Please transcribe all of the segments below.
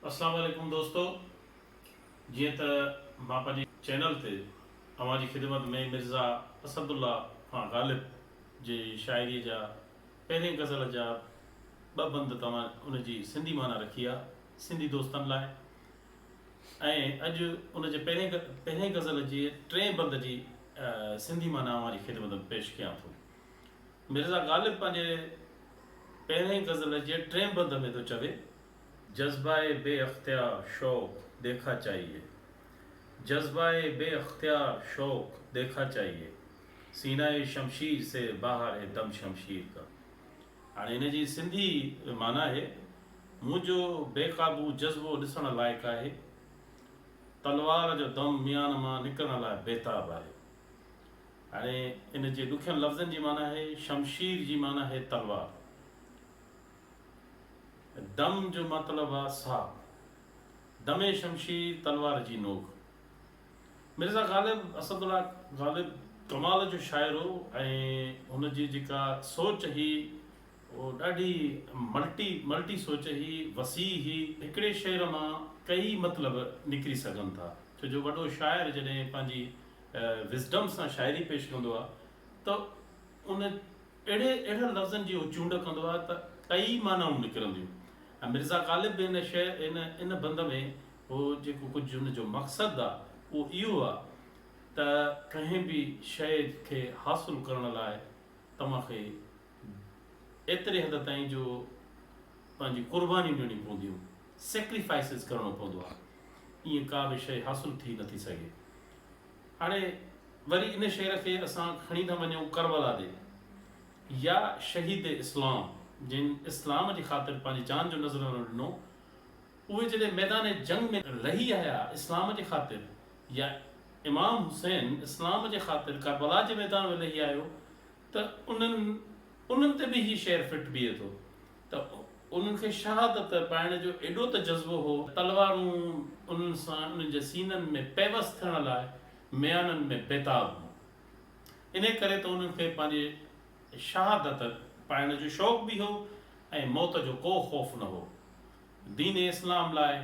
अस्सलाम वालेकुम दोस्तों, जीअं त मां पंहिंजे चैनल ते अवां जी ख़िदमत में मिर्ज़ा असदुल्ला खां गालिब जी शाइरीअ जा पहिरें गज़ल जा ॿ बंद तव्हां उन जी सिंधी माना रखी आहे सिंधी दोस्तनि लाइ, ऐं अॼु उन जे पहिरें गज़ल जी टे बंद जी सिंधी माना अवां जी ख़िदमत में पेश कयां थो। मिर्ज़ा गालिब पंहिंजे पहिरें गज़ल जे टे बंद में थो चवे, जज़्बाए बेअख्तियार शौक़ देखा चाहिए, जज़्बाए बेअख्तियार शौक़ देखा चाहिए, सीनाए शमशीर से बाहर है दम शमशीर का। हाणे इन जी सिंधी माना है, मुंहिंजो बेक़ाबू जज़्बो ॾिसण लाइक़ु आहे, तलवार जो दम मियान मां निकिरण लाइ बेताब आहे। हाणे इन जे ॾुखियनि लफ़्ज़नि जी माना है, शमशीर जी माना है तलवार, दम जो मतिलबु आहे साह, दमे शमशीर तलवार जी नोक। मिर्ज़ा गालिब असदुल्ला गालिब कमाल जो शाइर हो ऐं हुन जी जेका सोच ही उहो ॾाढी मल्टी सोच ही, वसी ही, हिकिड़े शेर मां कई मतिलब निकिरी सघनि था। छो जो वॾो शाइर जॾहिं पंहिंजी विज़डम सां शाइरी पेश कंदो आहे त उन अहिड़े लफ़्ज़नि जी उहो चूंड कंदो आहे त कई मानाऊं निकिरंदियूं। ऐं मिर्ज़ा गालिब बि इन बंद में उहो जेको कुझु हुनजो मक़सदु आहे उहो इहो आहे त कंहिं बि शइ खे हासिलु करण लाइ तव्हांखे एतिरे हद ताईं जो पंहिंजी क़ुर्बानियूं ॾियणियूं पवंदियूं, सेक्रीफाइसिस करिणो पवंदो आहे, ईअं का बि शइ हासिलु थी नथी सघे। हाणे वरी इन शेर खे असां खणी था वञूं करबला ॾे, या शहीद इस्लाम जिन इस्लाम जी ख़ातिर पंहिंजी जान जो नज़रानो ॾिनो, उहे जॾहिं मैदान जंग में रही आया इस्लाम जे ख़ातिर, या इमाम हुसैन इस्लाम जे ख़ातिर करबला जे मैदान में रही आयो, त उन्हनि ते बि हीउ शेर फिट बीहे थो त उन्हनि खे शहादत पाइण जो एॾो त जज़्बो हो, तलवारूं उन्हनि सां उन्हनि जे सीननि में पेवस थियण लाइ म्याननि में बेताब हो। इन करे त उन्हनि खे पंहिंजे शहादत पाइण जो शौक़ बि हो ऐं मौत जो को ख़ौफ़ न हो। दीन इस्लाम लाइ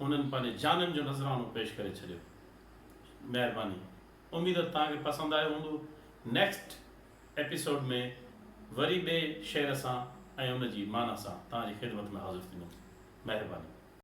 उन्हनि पंहिंजे जाननि जो नज़रानो पेश करे छॾियो। महिरबानी, उमेद तव्हांखे पसंदि आयो हूंदो। नेक्स्ट एपिसोड में वरी ॿिए शेर सां ऐं उन जी माना सां तव्हांजी ख़िदमत में हाज़िर थींदुमि। महिरबानी।